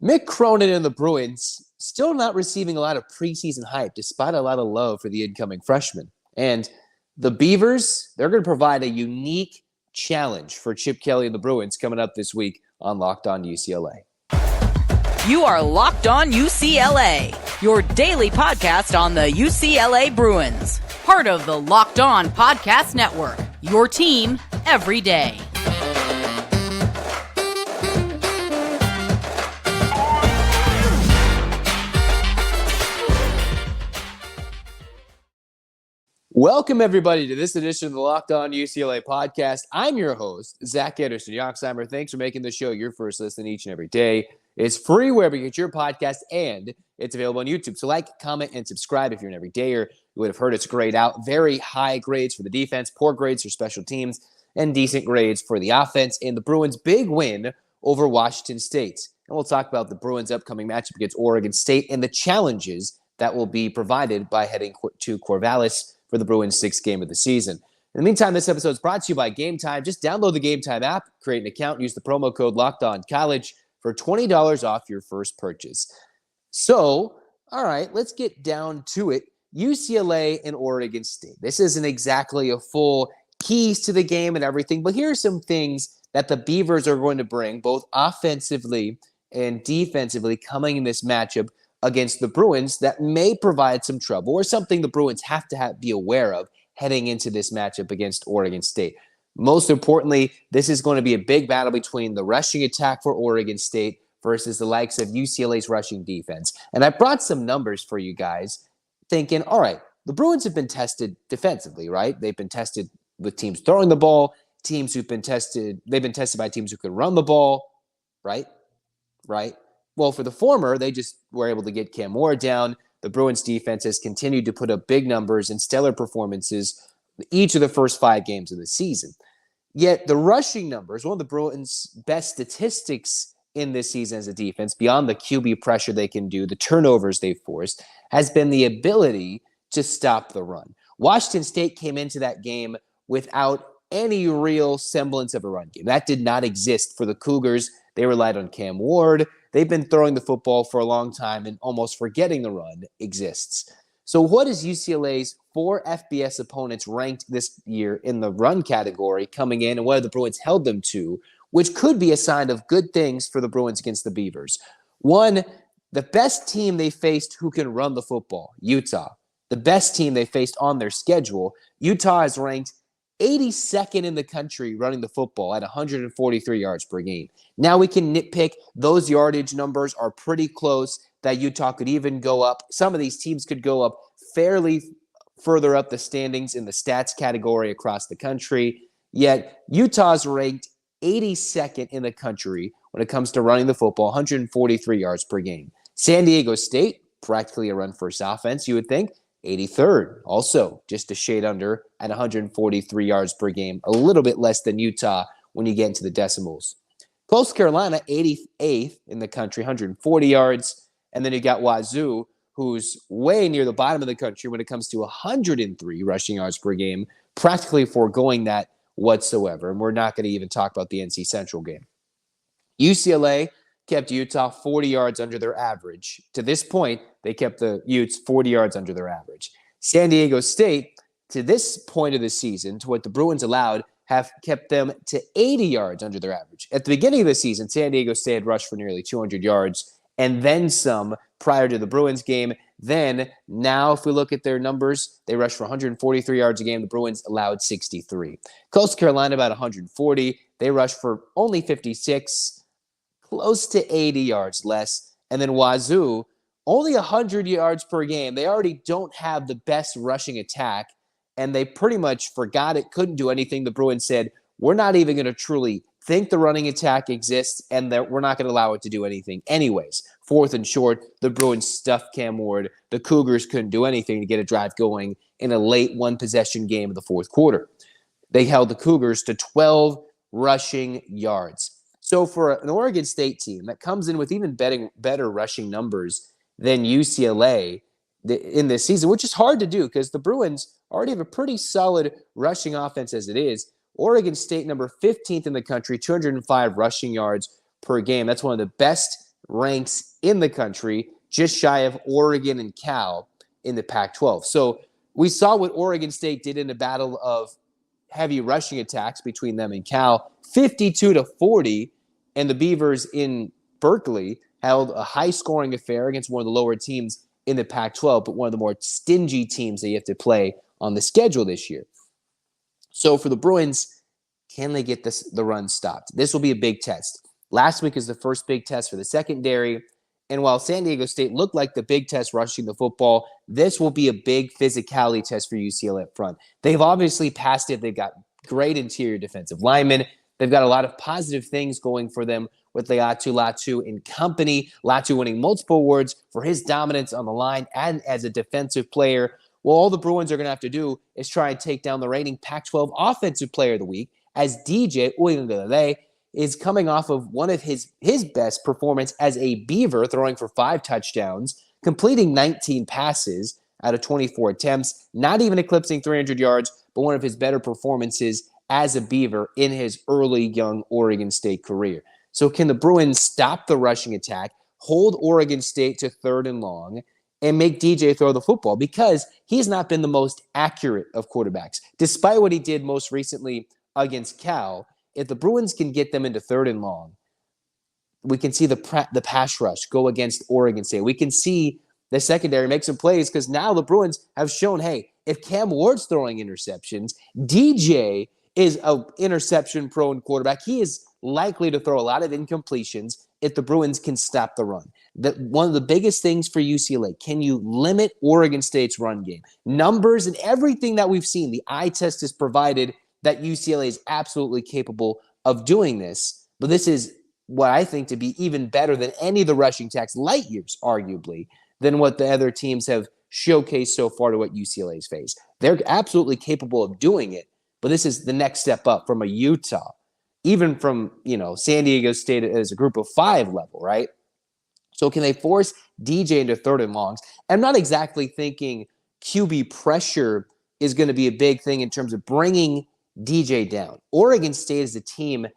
Mick Cronin and the Bruins still not receiving a lot of preseason hype, despite a lot of love for the incoming freshman. And the Beavers, they're going to provide a unique challenge for Chip Kelly and the Bruins coming up this week on Locked On UCLA. You are Locked On UCLA, your daily podcast on the UCLA Bruins. Part of the Locked On Podcast Network, your team every day. Welcome, everybody, to this edition of the Locked On UCLA podcast. I'm your host, Zach Anderson-Yoxsimer. Thanks for making the show your first listen each and every day. It's free wherever you get your podcast, and it's available on YouTube. So like, comment, and subscribe if you're an everydayer. You would have heard it's grayed out. Very high grades for the defense, poor grades for special teams, and decent grades for the offense. And the Bruins' big win over Washington State. And we'll talk about the Bruins' upcoming matchup against Oregon State and the challenges that will be provided by heading to Corvallis for the Bruins' sixth game of the season. In the meantime, this episode is brought to you by Game Time. Just download the Game Time app, create an account, use the promo code LOCKEDONCollege for $20 off your first purchase. So, all right, let's get down to it. UCLA and Oregon State. This isn't exactly a full keys to the game and everything, but here are some things that the Beavers are going to bring, both offensively and defensively, coming in this matchup against the Bruins that may provide some trouble or something the Bruins have to be aware of heading into this matchup against Oregon State. Most importantly, this is going to be a big battle between the rushing attack for Oregon State versus the likes of UCLA's rushing defense. And I brought some numbers for you guys thinking, all right, the Bruins have been tested defensively, right? They've been tested with teams throwing the ball, they've been tested by teams who can run the ball, right? Well, for the former, they just were able to get Cam Ward down. The Bruins defense has continued to put up big numbers and stellar performances each of the first 5 games of the season. Yet the rushing numbers, one of the Bruins' best statistics in this season as a defense, beyond the QB pressure they can do, the turnovers they've forced, has been the ability to stop the run. Washington State came into that game without any real semblance of a run game. That did not exist for the Cougars. They relied on Cam Ward. They've been throwing the football for a long time and almost forgetting the run exists. So what is UCLA's 4 FBS opponents ranked this year in the run category coming in, and what have the Bruins held them to, which could be a sign of good things for the Bruins against the Beavers? 1, the best team they faced who can run the football, Utah. The best team they faced on their schedule, Utah is ranked 82nd in the country running the football at 143 yards per game. Now we can nitpick. Those yardage numbers are pretty close that Utah could even go up. Some of these teams could go up fairly further up the standings in the stats category across the country. Yet Utah's ranked 82nd in the country when it comes to running the football, 143 yards per game. San Diego State, practically a run-first offense, you would think, 83rd, also just a shade under at 143 yards per game, a little bit less than Utah when you get into the decimals. Coastal Carolina, 88th in the country, 140 yards. And then you got Wazoo, who's way near the bottom of the country when it comes to 103 rushing yards per game, practically foregoing that whatsoever. And we're not going to even talk about the NC Central game. UCLA kept Utah 40 yards under their average. To this point, they kept the Utes 40 yards under their average. San Diego State, to this point of the season, to what the Bruins allowed, have kept them to 80 yards under their average. At the beginning of the season, San Diego State had rushed for nearly 200 yards and then some prior to the Bruins game. Then, now if we look at their numbers, they rushed for 143 yards a game. The Bruins allowed 63. Coastal Carolina, about 140. They rushed for only 56, close to 80 yards less. And then Wazoo, only 100 yards per game. They already don't have the best rushing attack, and they pretty much forgot it, couldn't do anything. The Bruins said, we're not even going to truly think the running attack exists, and that we're not going to allow it to do anything anyways. 4th and short, the Bruins stuffed Cam Ward. The Cougars couldn't do anything to get a drive going in a late one-possession game of the fourth quarter. They held the Cougars to 12 rushing yards. So for an Oregon State team that comes in with even better rushing numbers than UCLA in this season, which is hard to do because the Bruins already have a pretty solid rushing offense as it is. Oregon State, number 15th in the country, 205 rushing yards per game. That's one of the best ranks in the country, just shy of Oregon and Cal in the Pac-12. So we saw what Oregon State did in the battle of heavy rushing attacks between them and Cal, 52-40, and the Beavers in Berkeley held a high-scoring affair against one of the lower teams in the Pac-12, but one of the more stingy teams that you have to play on the schedule this year. So for the Bruins, can they get the run stopped? This will be a big test. Last week is the first big test for the secondary, and while San Diego State looked like the big test rushing the football, this will be a big physicality test for UCLA up front. They've obviously passed it. They've got great interior defensive linemen. They've got a lot of positive things going for them with Laiatu Latu in company. Latu winning multiple awards for his dominance on the line and as a defensive player. Well, all the Bruins are going to have to do is try and take down the reigning Pac-12 Offensive Player of the Week as DJ Uiagalelei is coming off of one of his best performance as a Beaver, throwing for 5 touchdowns, completing 19 passes out of 24 attempts, not even eclipsing 300 yards, but one of his better performances as a Beaver in his early young Oregon State career. So can the Bruins stop the rushing attack, hold Oregon State to 3rd and long, and make DJ throw the football? Because he's not been the most accurate of quarterbacks. Despite what he did most recently against Cal, if the Bruins can get them into 3rd and long, we can see the pass rush go against Oregon State. We can see the secondary make some plays because now the Bruins have shown, hey, if Cam Ward's throwing interceptions, DJ is an interception-prone quarterback. He is likely to throw a lot of incompletions if the Bruins can stop the run. One of the biggest things for UCLA, can you limit Oregon State's run game? Numbers and everything that we've seen, the eye test has provided that UCLA is absolutely capable of doing this. But this is what I think to be even better than any of the rushing attacks, light years, arguably, than what the other teams have showcased so far to what UCLA's faced. They're absolutely capable of doing it, but this is the next step up from a Utah, even from, San Diego State as a group of 5 level, right? So can they force DJ into 3rd and longs? I'm not exactly thinking QB pressure is going to be a big thing in terms of bringing DJ down. Oregon State as a team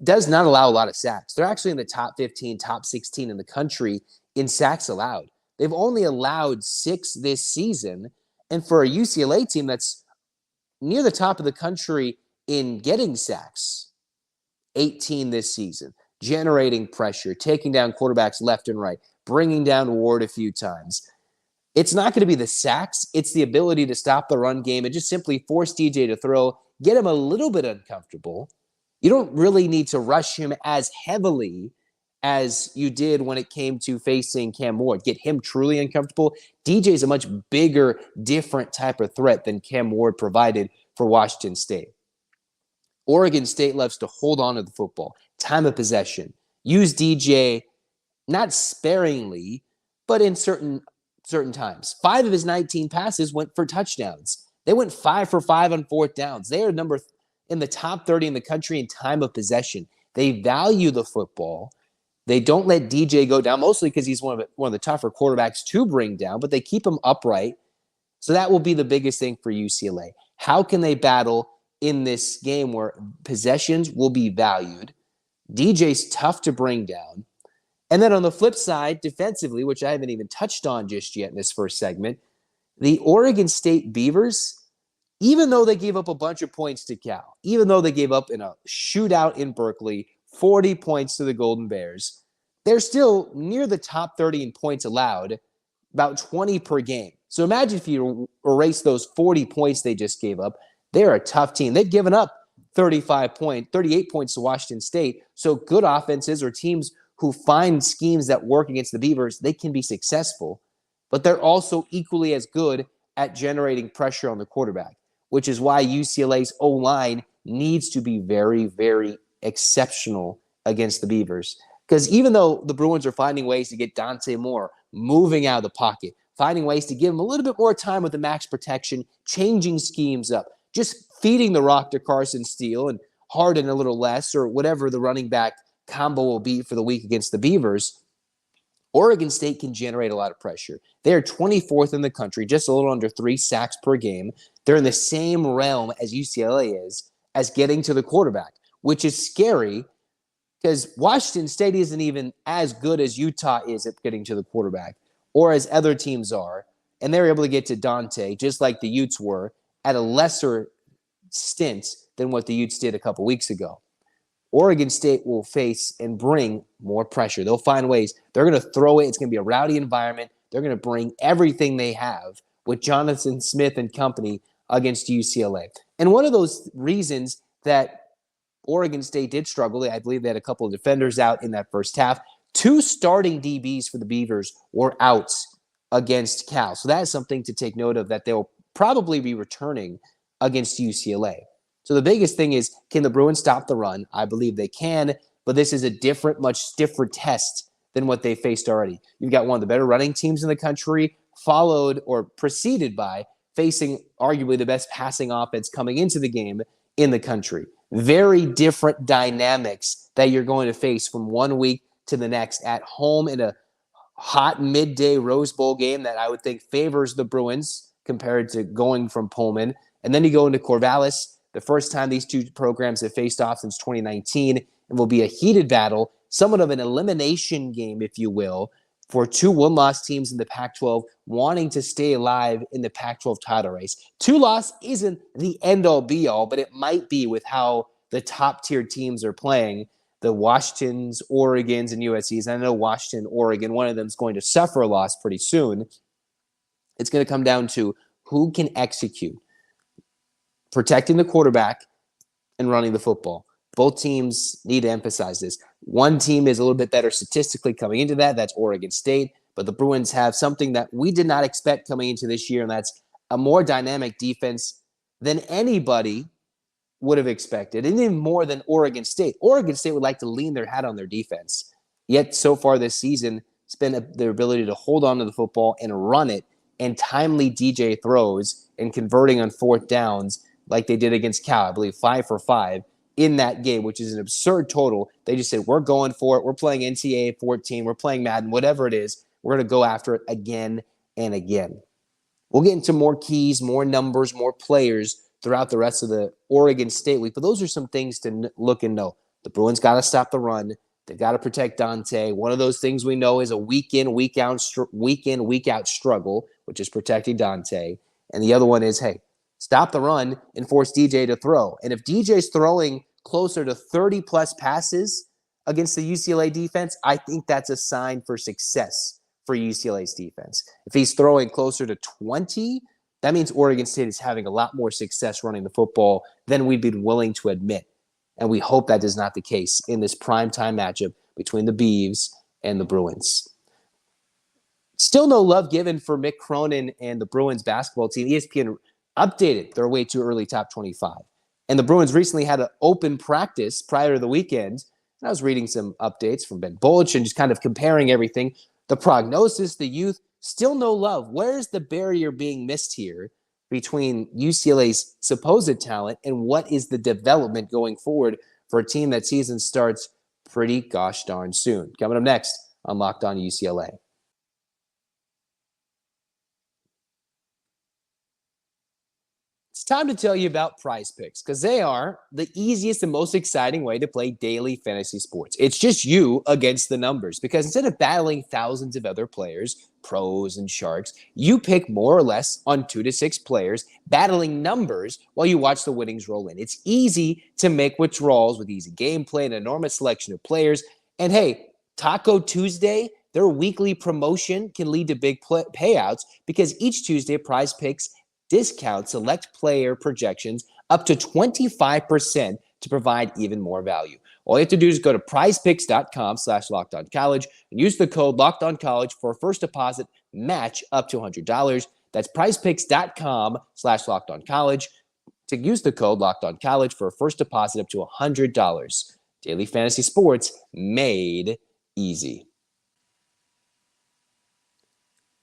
does not allow a lot of sacks. They're actually in the top 15, top 16 in the country in sacks allowed. They've only allowed 6 this season. And for a UCLA team that's near the top of the country in getting sacks, 18 this season, generating pressure, taking down quarterbacks left and right, bringing down Ward a few times. It's not going to be the sacks. It's the ability to stop the run game and just simply force DJ to throw, get him a little bit uncomfortable. You don't really need to rush him as heavily as you did when it came to facing Cam Ward. Get him truly uncomfortable. DJ is a much bigger, different type of threat than Cam Ward provided for Washington State. Oregon State loves to hold on to the football, time of possession, use DJ not sparingly, but in certain times. 5 of his 19 passes went for touchdowns. They went 5 for 5 on 4th downs. They are in the top 30 in the country in time of possession. They value the football. They don't let DJ go down, mostly because he's one of the tougher quarterbacks to bring down, but they keep him upright. So that will be the biggest thing for UCLA. How can they battle in this game where possessions will be valued? DJ's tough to bring down. And then on the flip side, defensively, which I haven't even touched on just yet in this first segment, the Oregon State Beavers, even though they gave up a bunch of points to Cal, even though they gave up in a shootout in Berkeley, 40 points to the Golden Bears, they're still near the top 30 in points allowed, about 20 per game. So imagine if you erase those 40 points they just gave up. They're a tough team. They've given up 38 points to Washington State. So good offenses or teams who find schemes that work against the Beavers, they can be successful. But they're also equally as good at generating pressure on the quarterback, which is why UCLA's O-line needs to be very, very exceptional against the Beavers. Because even though the Bruins are finding ways to get Dante Moore moving out of the pocket, finding ways to give him a little bit more time with the max protection, changing schemes up, just feeding the rock to Carson Steele and Harden a little less, or whatever the running back combo will be for the week against the Beavers, Oregon State can generate a lot of pressure. They are 24th in the country, just a little under 3 sacks per game. They're in the same realm as UCLA is as getting to the quarterback, which is scary because Washington State isn't even as good as Utah is at getting to the quarterback or as other teams are. And they're able to get to Dante, just like the Utes were, at a lesser stint than what the Utes did a couple weeks ago. Oregon State will face and bring more pressure. They'll find ways. They're going to throw it. It's going to be a rowdy environment. They're going to bring everything they have with Jonathan Smith and company against UCLA. And one of those reasons that Oregon State did struggle, I believe they had a couple of defenders out in that first half. 2 starting DBs for the Beavers were out against Cal. So that is something to take note of, that they'll probably be returning against UCLA. So the biggest thing is, can the Bruins stop the run? I believe they can, but this is a much stiffer test than what they faced already. You've got one of the better running teams in the country, followed or preceded by facing arguably the best passing offense coming into the game in the country. Very different dynamics that you're going to face from one week to the next at home in a hot midday Rose Bowl game that I would think favors the Bruins compared to going from Pullman. And then you go into Corvallis, the first time these two programs have faced off since 2019, and will be a heated battle, somewhat of an elimination game, if you will, for 2 one-loss teams in the Pac-12 wanting to stay alive in the Pac-12 title race. 2-loss isn't the end-all be-all, but it might be with how the top-tier teams are playing, the Washingtons, Oregons, and USCs. I know Washington, Oregon, one of them is going to suffer a loss pretty soon. It's going to come down to who can execute, protecting the quarterback and running the football. Both teams need to emphasize this. One team is a little bit better statistically coming into that. That's Oregon State. But the Bruins have something that we did not expect coming into this year, and that's a more dynamic defense than anybody would have expected, and even more than Oregon State. Oregon State would like to lean their hat on their defense. Yet so far this season, it's been their ability to hold on to the football and run it, and timely DJ throws and converting on 4th downs like they did against Cal. I believe 5 for 5 in that game, which is an absurd total. They just said, we're going for it. We're playing NCAA 14. We're playing Madden, whatever it is. We're going to go after it again and again. We'll get into more keys, more numbers, more players throughout the rest of the Oregon State week. But those are some things to look and know. The Bruins got to stop the run. They've got to protect Dante. One of those things we know is a week in, week out struggle, which is protecting Dante. And the other one is, hey, stop the run and force DJ to throw. And if DJ's throwing closer to 30-plus passes against the UCLA defense, I think that's a sign for success for UCLA's defense. If he's throwing closer to 20, that means Oregon State is having a lot more success running the football than we'd be willing to admit. And we hope that is not the case in this primetime matchup between the Beavs and the Bruins. Still no love given for Mick Cronin and the Bruins basketball team. ESPN updated their way too early top 25. And the Bruins recently had an open practice prior to the weekend. And I was reading some updates from Ben Bulch and just kind of comparing everything. The prognosis, the youth, still no love. Where's the barrier being missed here between UCLA's supposed talent and what is the development going forward for a team that season starts pretty gosh darn soon? Coming up next on Locked On UCLA. It's time to tell you about Prize Picks, because they are the easiest and most exciting way to play daily fantasy sports. It's just you against the numbers, because instead of battling thousands of other players, pros and sharks, you pick more or less on 2 to 6 players, battling numbers while you watch the winnings roll in. It's easy to make withdrawals with easy gameplay and an enormous selection of players. And hey, Taco Tuesday, their weekly promotion can lead to big payouts, because each Tuesday Prize Picks discount select player projections up to 25% to provide even more value. All you have to do is go to prizepicks.com/lockedoncollege and use the code LOCKEDONCollege for a first deposit match up to $100. That's prizepicks.com/lockedoncollege to use the code LOCKEDONCollege for a first deposit up to $100. Daily fantasy sports made easy.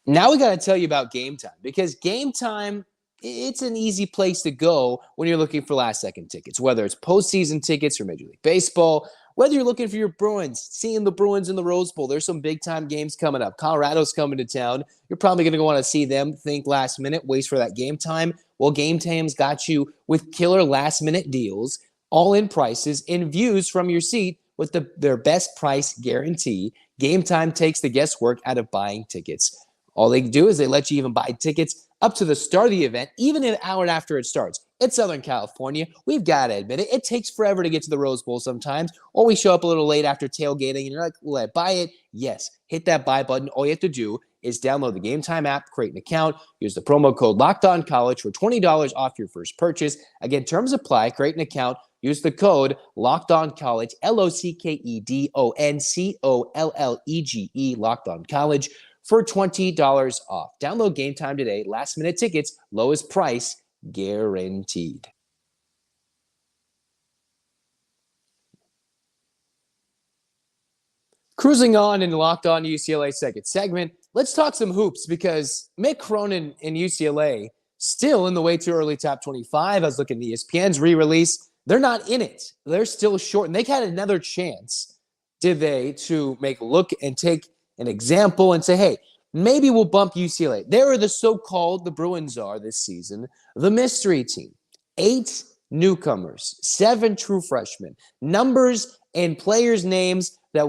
Now we got to tell you about Game Time, because Game Time, it's an easy place to go when you're looking for last-second tickets, whether it's postseason tickets for Major League Baseball, whether you're looking for your Bruins, seeing the Bruins in the Rose Bowl. There's some big-time games coming up. Colorado's coming to town. You're probably going to want to see them, think last minute, waste for that Game Time. Well, Game Time's got you with killer last-minute deals, all-in prices, and views from your seat with their best price guarantee. Game Time takes the guesswork out of buying tickets. All they do is they let you even buy tickets up to the start of the event, even an hour after it starts. It's Southern California. We've got to admit it. It takes forever to get to the Rose Bowl sometimes, or we show up a little late after tailgating, and you're like, will I buy it? Yes. Hit that buy button. All you have to do is download the Game Time app, create an account, use the promo code LOCKEDONCollege for $20 off your first purchase. Again, terms apply. Create an account. Use the code LOCKEDONCollege, LOCKEDONCOLLEGE, Locked On College, for $20 off. Download Game Time today. Last-minute tickets, lowest price guaranteed. Cruising on in Locked On UCLA second segment, let's talk some hoops because Mick Cronin and UCLA still in the way too early top 25. I was looking at ESPN's re-release. They're not in it. They're still short, and they had another chance, did they, to make look and take an example and say, hey, maybe we'll bump UCLA. They're the Bruins are this season, the mystery team. 8 newcomers, 7 true freshmen, numbers and players' names that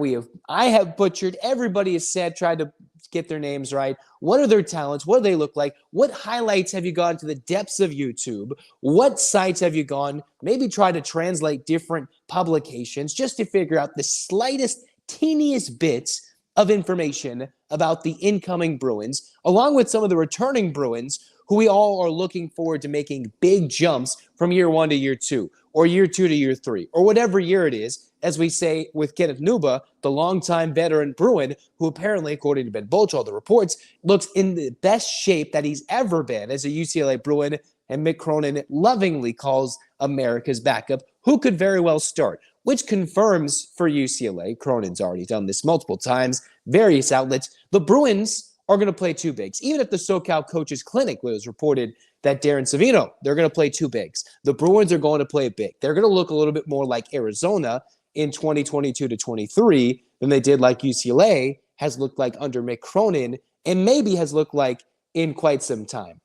I have butchered. Everybody has tried to get their names right. What are their talents? What do they look like? What highlights have you gone to the depths of YouTube? What sites have you gone? Maybe try to translate different publications just to figure out the slightest, teeniest bits of information about the incoming Bruins, along with some of the returning Bruins who we all are looking forward to making big jumps from year 1 to year 2, or year 2 to year 3, or whatever year it is, as we say with Kenneth Nuba, the longtime veteran Bruin, who apparently, according to Ben Bolch, the reports, looks in the best shape that he's ever been as a UCLA Bruin, and Mick Cronin lovingly calls America's backup, who could very well start, which confirms for UCLA, Cronin's already done this multiple times, various outlets, the Bruins are going to play 2 bigs. Even if the SoCal Coaches Clinic was reported that Darren Savino, they're going to play 2 bigs. The Bruins are going to play big. They're going to look a little bit more like Arizona in 2022 to 23 than they did like UCLA has looked like under Mick Cronin and maybe has looked like in quite some time.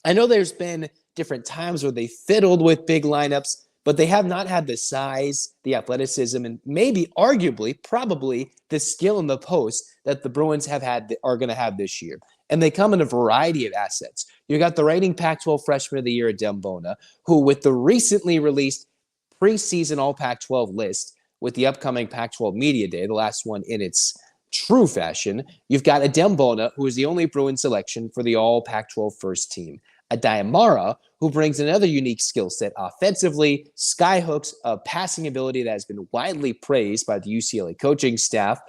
I know there's been different times where they fiddled with big lineups, but they have not had the size, the athleticism, and maybe arguably, probably the skill in the post that the Bruins are going to have this year. And they come in a variety of assets. You got the reigning Pac-12 Freshman of the Year, Adem Bona, who with the recently released preseason All Pac-12 list with the upcoming Pac-12 Media Day, the last one in its true fashion, you've got Adem Bona, who is the only Bruin selection for the All Pac-12 first team. Adayamara, who brings another unique skill set offensively, skyhooks, a passing ability that has been widely praised by the UCLA coaching staff.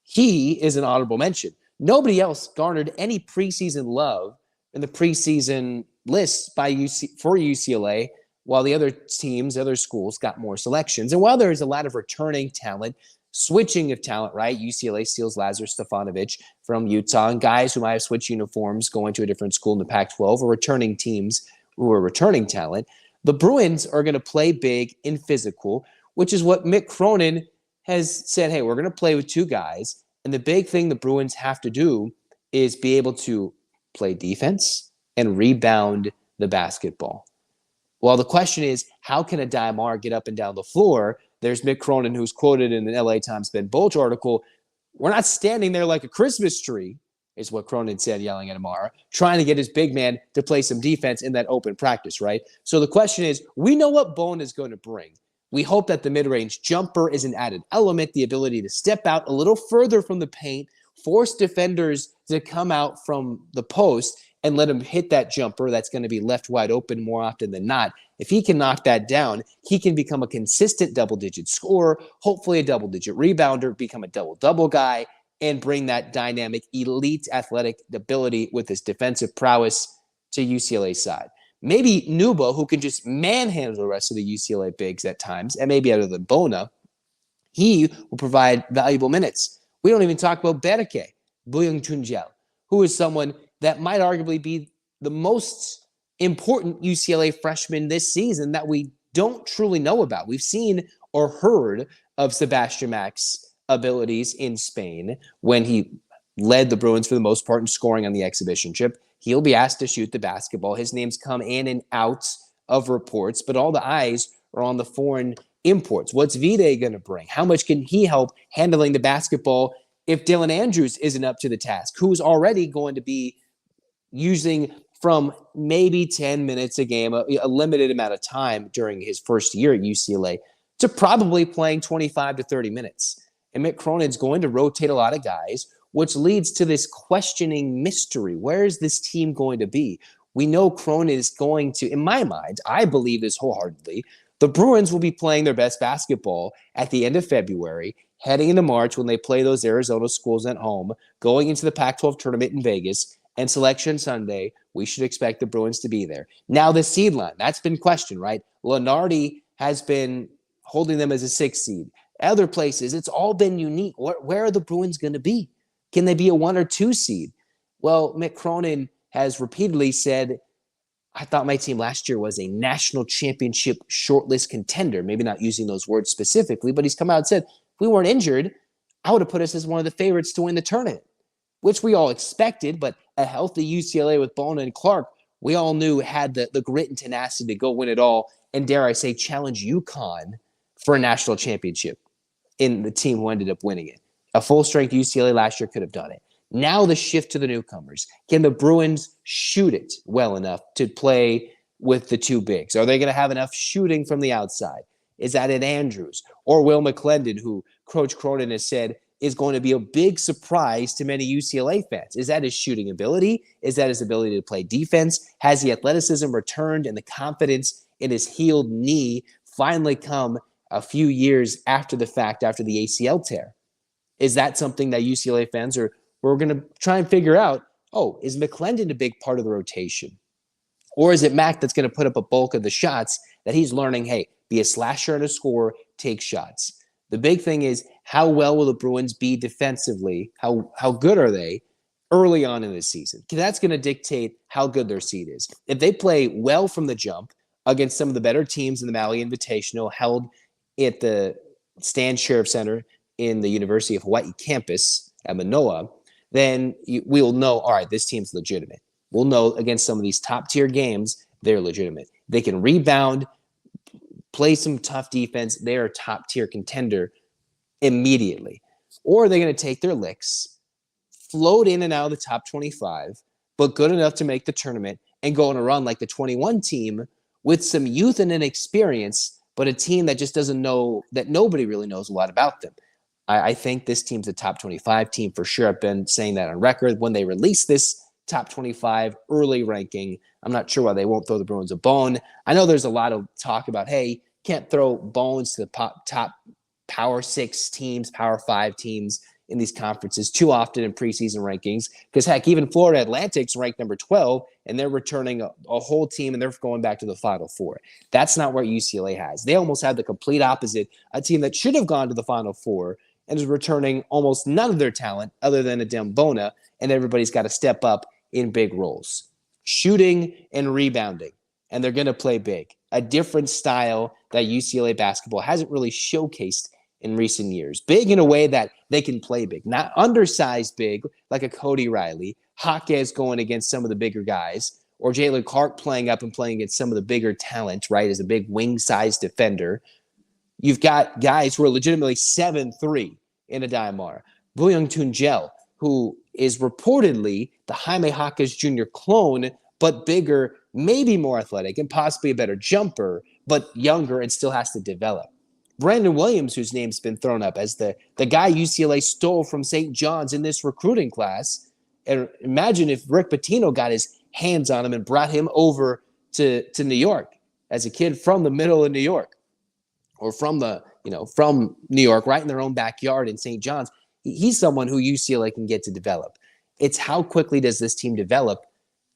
He is an honorable mention. Nobody else garnered any preseason love in the preseason lists for UCLA, while the other teams, other schools got more selections. And while there is a lot of returning talent, switching of talent, right? UCLA steals Lazar Stefanovic from Utah, and guys who might have switched uniforms going to a different school in the Pac-12 or returning teams who are returning talent. The Bruins are going to play big and physical, which is what Mick Cronin has said, hey, we're going to play with 2 guys. And the big thing the Bruins have to do is be able to play defense and rebound the basketball. Well, the question is, how can Adayamara get up and down the floor? There's Mick Cronin, who's quoted in an LA Times Ben Bolch article. We're not standing there like a Christmas tree, is what Cronin said, yelling at Amara, trying to get his big man to play some defense in that open practice, right? So the question is, we know what Bone is going to bring. We hope that the mid-range jumper is an added element, the ability to step out a little further from the paint, force defenders to come out from the post and let him hit that jumper that's going to be left wide open more often than not. If he can knock that down, he can become a consistent double-digit scorer, hopefully a double-digit rebounder, become a double-double guy, and bring that dynamic, elite athletic ability with his defensive prowess to UCLA's side. Maybe Nuba, who can just manhandle the rest of the UCLA bigs at times, and maybe other than Bona, he will provide valuable minutes. We don't even talk about Bereke, Buyung Chunjel, who is someone that might arguably be the most important UCLA freshman this season that we don't truly know about. We've seen or heard of Sebastian Mack's abilities in Spain when he led the Bruins for the most part in scoring on the exhibition trip. He'll be asked to shoot the basketball. His name's come in and out of reports, but all the eyes are on the foreign imports? What's Vide going to bring? How much can he help handling the basketball if Dylan Andrews isn't up to the task, who's already going to be using from maybe 10 minutes a game, a limited amount of time during his first year at UCLA, to probably playing 25 to 30 minutes. And Mick Cronin's going to rotate a lot of guys, which leads to this questioning mystery. Where is this team going to be? We know Cronin is going to, in my mind, I believe this wholeheartedly, the Bruins will be playing their best basketball at the end of February, heading into March when they play those Arizona schools at home, going into the Pac-12 tournament in Vegas, and Selection Sunday, we should expect the Bruins to be there. Now, the seed line, that's been questioned, right? Lenardi has been holding them as a 6 seed. Other places, it's all been unique. Where are the Bruins going to be? Can they be a 1 or 2 seed? Well, Mick Cronin has repeatedly said, I thought my team last year was a national championship shortlist contender. Maybe not using those words specifically, but he's come out and said, if we weren't injured, I would have put us as one of the favorites to win the tournament, which we all expected, but a healthy UCLA with Bona and Clark, we all knew had the grit and tenacity to go win it all, and dare I say, challenge UConn for a national championship in the team who ended up winning it. A full-strength UCLA last year could have done it. Now the shift to the newcomers. Can the Bruins shoot it well enough to play with the 2 bigs? Are they going to have enough shooting from the outside? Is that at Andrews? Or Will McClendon, who Coach Cronin has said is going to be a big surprise to many UCLA fans? Is that his shooting ability? Is that his ability to play defense? Has the athleticism returned and the confidence in his healed knee finally come a few years after the fact, after the ACL tear? Is that something that UCLA fans we're going to try and figure out? Oh, is McClendon a big part of the rotation? Or is it Mac that's going to put up a bulk of the shots that he's learning, hey, be a slasher and a scorer, take shots? The big thing is, how well will the Bruins be defensively? How good are they early on in the season? Because that's going to dictate how good their seed is. If they play well from the jump against some of the better teams in the Maui Invitational held at the Stan Sheriff Center in the University of Hawaii campus at Manoa, then we'll know, all right, this team's legitimate. We'll know against some of these top-tier games, they're legitimate. They can rebound, play some tough defense. They're a top-tier contender immediately. Or are they going to take their licks, float in and out of the top 25, but good enough to make the tournament and go on a run like the 21 team with some youth and inexperience, but a team that just doesn't know, that nobody really knows a lot about them? I think this team's a top 25 team for sure. I've been saying that on record. When they release this top 25 early ranking, I'm not sure why they won't throw the Bruins a bone. I know there's a lot of talk about, hey, can't throw bones to the top Power 6 teams, Power 5 teams in these conferences too often in preseason rankings. Because, heck, even Florida Atlantic's ranked number 12, and they're returning a whole team, and they're going back to the Final Four. That's not what UCLA has. They almost have the complete opposite, a team that should have gone to the Final Four and is returning almost none of their talent other than Adem Bona, and everybody's got to step up in big roles. Shooting and rebounding, and they're going to play big. A different style that UCLA basketball hasn't really showcased in recent years. Big in a way that they can play big, not undersized big like a Cody Riley, Jaquez going against some of the bigger guys, or Jalen Clark playing up and playing against some of the bigger talent, right, as a big wing-sized defender. You've got guys who are legitimately 7'3" in a Diamar. Buyong Tunjel, who is reportedly the Jaime Jaquez Jr. clone, but bigger, maybe more athletic, and possibly a better jumper, but younger and still has to develop. Brandon Williams, whose name's been thrown up as the guy UCLA stole from St. John's in this recruiting class. And imagine if Rick Pitino got his hands on him and brought him over to New York as a kid from the middle of New York, or from New York, right in their own backyard in St. John's. He's someone who UCLA can get to develop. It's how quickly does this team develop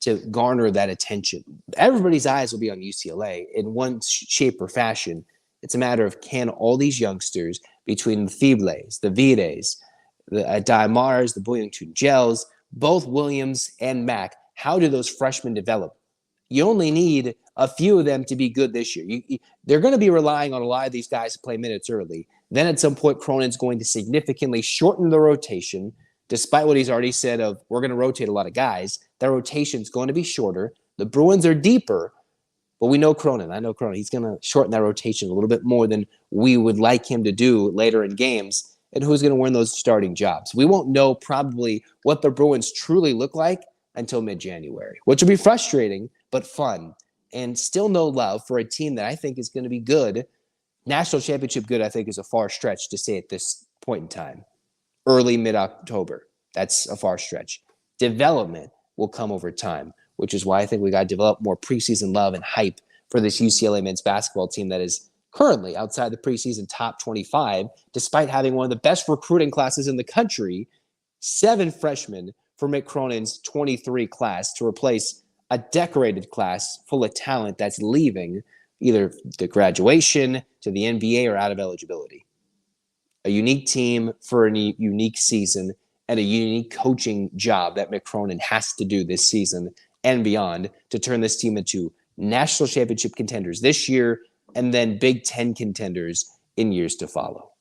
to garner that attention. Everybody's eyes will be on UCLA in one shape or fashion. It's a matter of, can all these youngsters, between the Febles, the Vides, the Daimars, the Buyong Tunjels, both Williams and Mack, how do those freshmen develop? You only need a few of them to be good this year. They're going to be relying on a lot of these guys to play minutes early. Then at some point, Cronin's going to significantly shorten the rotation, despite what he's already said of, we're going to rotate a lot of guys. That rotation's going to be shorter. The Bruins are deeper, But we know Cronin. I know Cronin. He's going to shorten that rotation a little bit more than we would like him to do later in games. And who's going to win those starting jobs? We won't know probably what the Bruins truly look like until mid-January, which will be frustrating but fun. And still no love for a team that I think is going to be good. National championship good, I think, is a far stretch to say at this point in time. Early, mid-October. That's a far stretch. Development will come over time, which is why I think we got to develop more preseason love and hype for this UCLA men's basketball team that is currently outside the preseason top 25, despite having one of the best recruiting classes in the country, 7 freshmen for Mick Cronin's 23 class to replace a decorated class full of talent that's leaving either the graduation to the NBA or out of eligibility. A unique team for a unique season and a unique coaching job that Mick Cronin has to do this season and beyond to turn this team into national championship contenders this year and then Big Ten contenders in years to follow.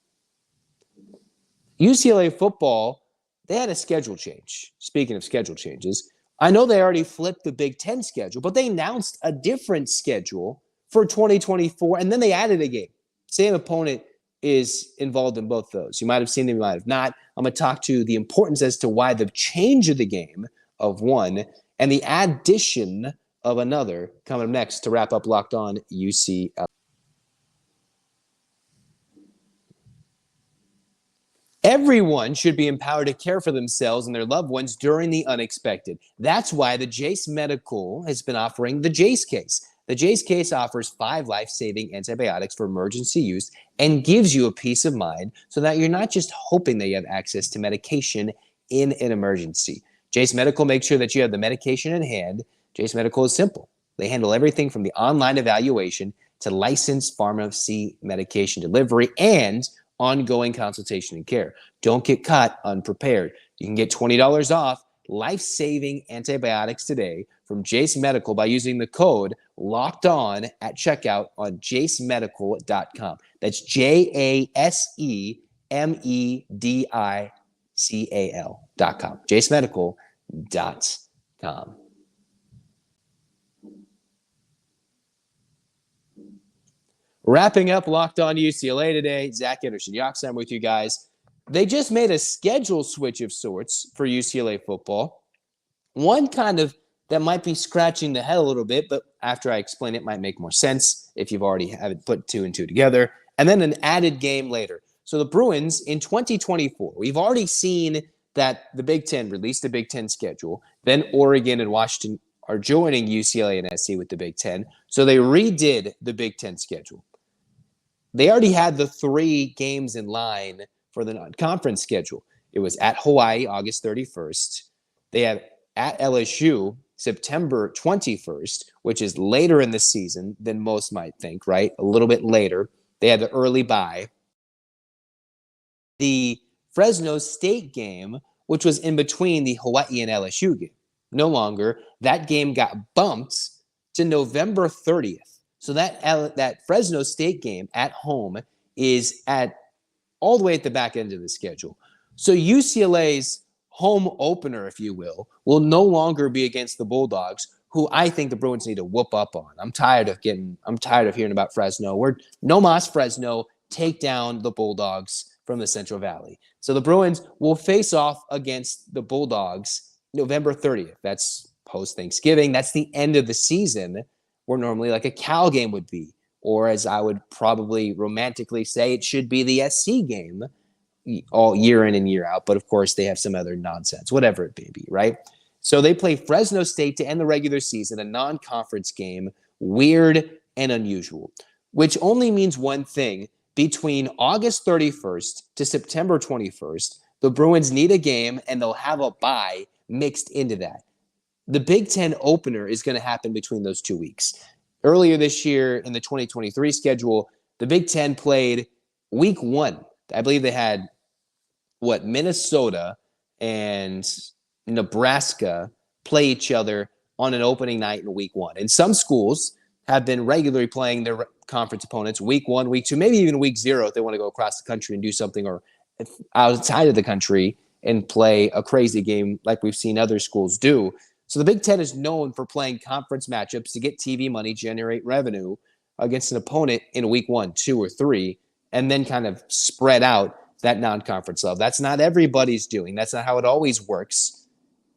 UCLA football, they had a schedule change. Speaking of schedule changes, I know they already flipped the Big Ten schedule, but they announced a different schedule for 2024, and then they added a game. Same opponent is involved in both those. You might have seen them, you might have not. I'm going to talk to the importance as to why the change of the game of one and the addition of another coming up next to wrap up Locked On UCLA. Everyone should be empowered to care for themselves and their loved ones during the unexpected. That's why the Jace Medical has been offering the Jace case. The Jace case offers 5 life-saving antibiotics for emergency use and gives you a peace of mind so that you're not just hoping that you have access to medication in an emergency. Jace Medical makes sure that you have the medication in hand. Jace Medical is simple. They handle everything from the online evaluation to licensed pharmacy medication delivery and ongoing consultation and care. Don't get caught unprepared. You can get $20 off life-saving antibiotics today from Jace Medical by using the code LOCKEDON at checkout on jacemedical.com. That's JASEMEDICAL.com. jacemedical.com. Wrapping up Locked On UCLA today, Zach Anderson-Yoxsimer with you guys. They just made a schedule switch of sorts for UCLA football. One kind of that might be scratching the head a little bit, but after I explain it, might make more sense if you've already haven't put 2 and 2 together. And then an added game later. So the Bruins in 2024, we've already seen that the Big Ten released the Big Ten schedule. Then Oregon and Washington are joining UCLA and SC with the Big Ten. So they redid the Big Ten schedule. They already had the 3 games in line for the non-conference schedule. It was at Hawaii, August 31st. They have at LSU, September 21st, which is later in the season than most might think, right? A little bit later. They had the early bye. The Fresno State game, which was in between the Hawaii and LSU game. No longer. That game got bumped to November 30th. So that Fresno State game at home is at all the way at the back end of the schedule. So UCLA's home opener, if you will no longer be against the Bulldogs, who I think the Bruins need to whoop up on. I'm tired of hearing about Fresno. No mas Fresno, take down the Bulldogs from the Central Valley. So the Bruins will face off against the Bulldogs November 30th. That's post-Thanksgiving. That's the end of the season, where normally like a Cal game would be, or as I would probably romantically say, it should be the SC game all year in and year out. But of course, they have some other nonsense, whatever it may be, right? So they play Fresno State to end the regular season, a non-conference game, weird and unusual, which only means one thing. Between August 31st to September 21st, the Bruins need a game, and they'll have a bye mixed into that. The Big Ten opener is going to happen between those 2 weeks. Earlier this year in the 2023 schedule, the Big Ten played week 1. I believe they had, Minnesota and Nebraska play each other on an opening night in week 1. And some schools have been regularly playing their conference opponents week 1, week 2, maybe even week 0 if they want to go across the country and do something, or outside of the country and play a crazy game like we've seen other schools do. So the Big Ten is known for playing conference matchups to get TV money, generate revenue against an opponent in week 1, 2, or 3, and then kind of spread out that non-conference level. That's not everybody's doing. That's not how it always works.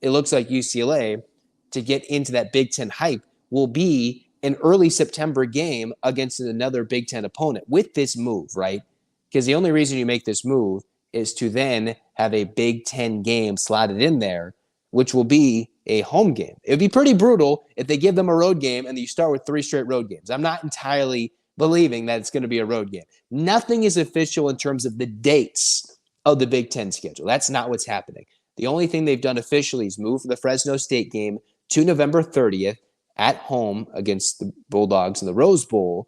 It looks like UCLA, to get into that Big Ten hype, will be an early September game against another Big Ten opponent with this move, right? Because the only reason you make this move is to then have a Big Ten game slotted in there, which will be a home game. It would be pretty brutal if they give them a road game and you start with 3 straight road games. I'm not entirely believing that it's going to be a road game. Nothing is official in terms of the dates of the Big Ten schedule. That's not what's happening. The only thing they've done officially is move the Fresno State game to November 30th at home against the Bulldogs in the Rose Bowl,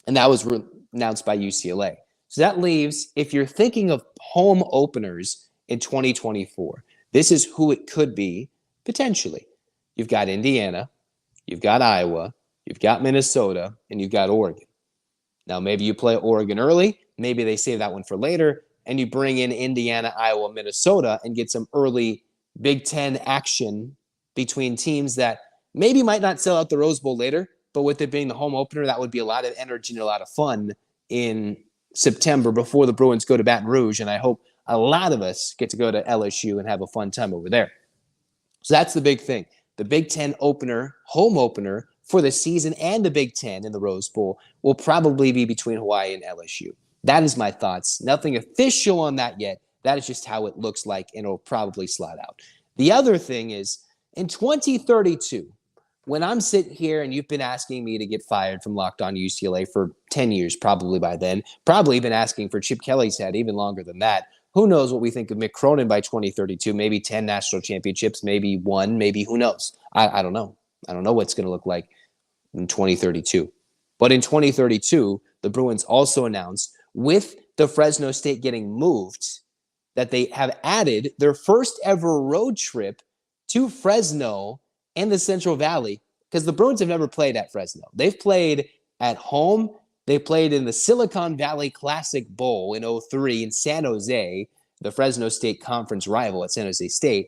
and that was announced by UCLA. So that leaves, if you're thinking of home openers in 2024, this is who it could be potentially. You've got Indiana, you've got Iowa, you've got Minnesota, and you've got Oregon. Now, maybe you play Oregon early, maybe they save that one for later, and you bring in Indiana, Iowa, Minnesota, and get some early Big Ten action between teams that maybe might not sell out the Rose Bowl later, but with it being the home opener, that would be a lot of energy and a lot of fun in September before the Bruins go to Baton Rouge, and I hope a lot of us get to go to LSU and have a fun time over there. So that's the big thing. The Big Ten opener, home opener for the season and the Big Ten in the Rose Bowl will probably be between Hawaii and LSU. That is my thoughts. Nothing official on that yet. That is just how it looks like, and it'll probably slide out. The other thing is, in 2032, when I'm sitting here and you've been asking me to get fired from Locked On UCLA for 10 years, probably by then, probably been asking for Chip Kelly's head even longer than that. Who knows what we think of Mick Cronin by 2032? Maybe 10 national championships, maybe 1, maybe who knows? I don't know. I don't know what's going to look like in 2032. But in 2032, the Bruins also announced, with the Fresno State getting moved, that they have added their first ever road trip to Fresno and the Central Valley, because the Bruins have never played at Fresno. They've played at home. They played in the Silicon Valley Classic Bowl in 2003 in San Jose, the Fresno State Conference rival at San Jose State,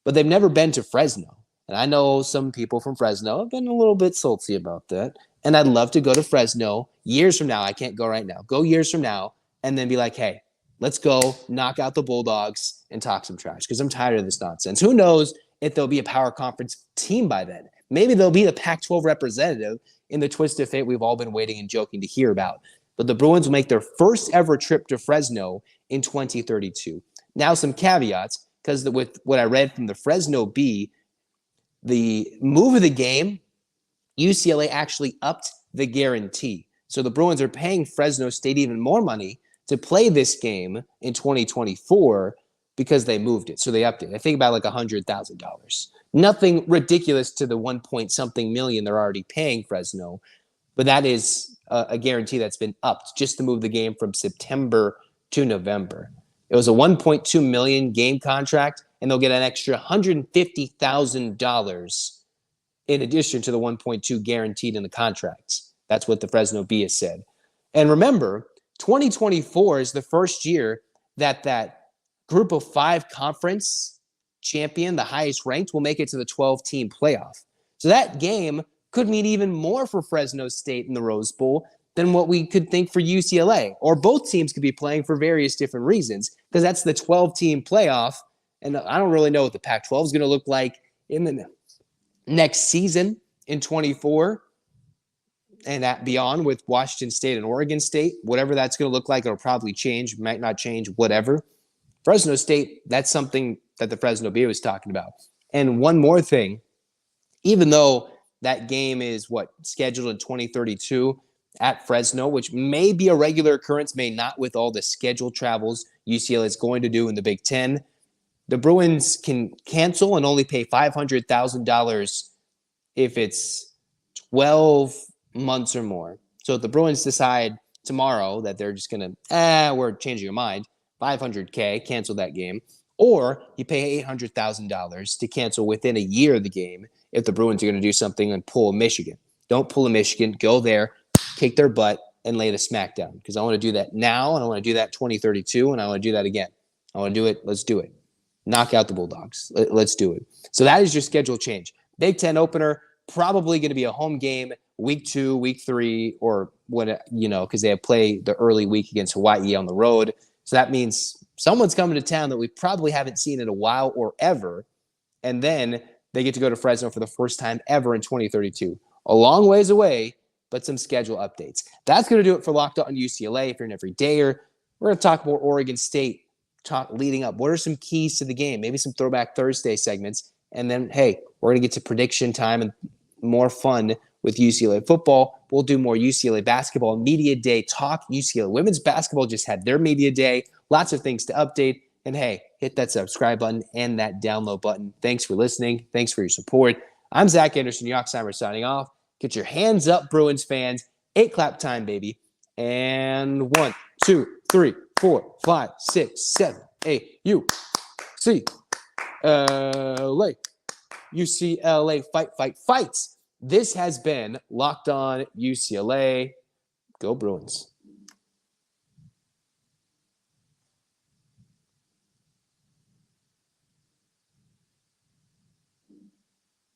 but they've never been to Fresno. And I know some people from Fresno have been a little bit salty about that. And I'd love to go to Fresno years from now. I can't go right now. Go years from now and then be like, hey, let's go knock out the Bulldogs and talk some trash, because I'm tired of this nonsense. Who knows if there'll be a power conference team by then? Maybe there'll be the Pac-12 representative in the twist of fate we've all been waiting and joking to hear about. But the Bruins will make their first ever trip to Fresno in 2032. Now, some caveats, because with what I read from the Fresno Bee, the move of the game, UCLA actually upped the guarantee. So the Bruins are paying Fresno State even more money to play this game in 2024 because they moved it. So they upped it. I think about like $100,000. Nothing ridiculous to the 1-point-something million they're already paying Fresno, but that is a guarantee that's been upped just to move the game from September to November. It was a $1.2 million game contract, and they'll get an extra $150,000 in addition to the 1.2 guaranteed in the contracts. That's what the Fresno Bee has said. And remember, 2024 is the first year that group of 5 conference champion, the highest ranked, will make it to the 12-team playoff. So that game could mean even more for Fresno State in the Rose Bowl than what we could think for UCLA. Or both teams could be playing for various different reasons, because that's the 12-team playoff. And I don't really know what the Pac-12 is going to look like in the next season in 24 and that beyond, with Washington State and Oregon State. Whatever that's going to look like, it'll probably change, might not change, whatever. Fresno State, that's something that the Fresno Bee was talking about. And one more thing, even though that game is scheduled in 2032 at Fresno, which may be a regular occurrence, may not with all the scheduled travels UCLA is going to do in the Big Ten, the Bruins can cancel and only pay $500,000 if it's 12 months or more. So if the Bruins decide tomorrow that they're just going to, we're changing your mind, $500K, cancel that game, or you pay $800,000 to cancel within a year of the game if the Bruins are going to do something and pull a Michigan. Don't pull a Michigan. Go there, kick their butt, and lay the smack down, because I want to do that now, and I want to do that 2032, and I want to do that again. I want to do it. Let's do it. knock out the Bulldogs. Let's do it. So that is your schedule change. Big Ten opener, probably going to be a home game, week 2, week 3, or when, because they play the early week against Hawaii on the road. So that means someone's coming to town that we probably haven't seen in a while or ever. And then they get to go to Fresno for the first time ever in 2032. A long ways away, but some schedule updates. That's going to do it for Locked On UCLA. If you're an everydayer, we're going to talk more Oregon State, talk leading up. What are some keys to the game? Maybe some Throwback Thursday segments. And then, hey, we're going to get to prediction time and more fun with UCLA football. We'll do more UCLA basketball media day talk. UCLA women's basketball just had their media day. Lots of things to update. And hey, hit that subscribe button and that download button. Thanks for listening. Thanks for your support. I'm Zach Anderson-Yoxsimer signing off. Get your hands up, Bruins fans. 8 clap time, baby. And 1, 2, 3, 4, 5, 6, 7, 8. UCLA. UCLA fight, fight, fights. This has been Locked On UCLA. Go Bruins.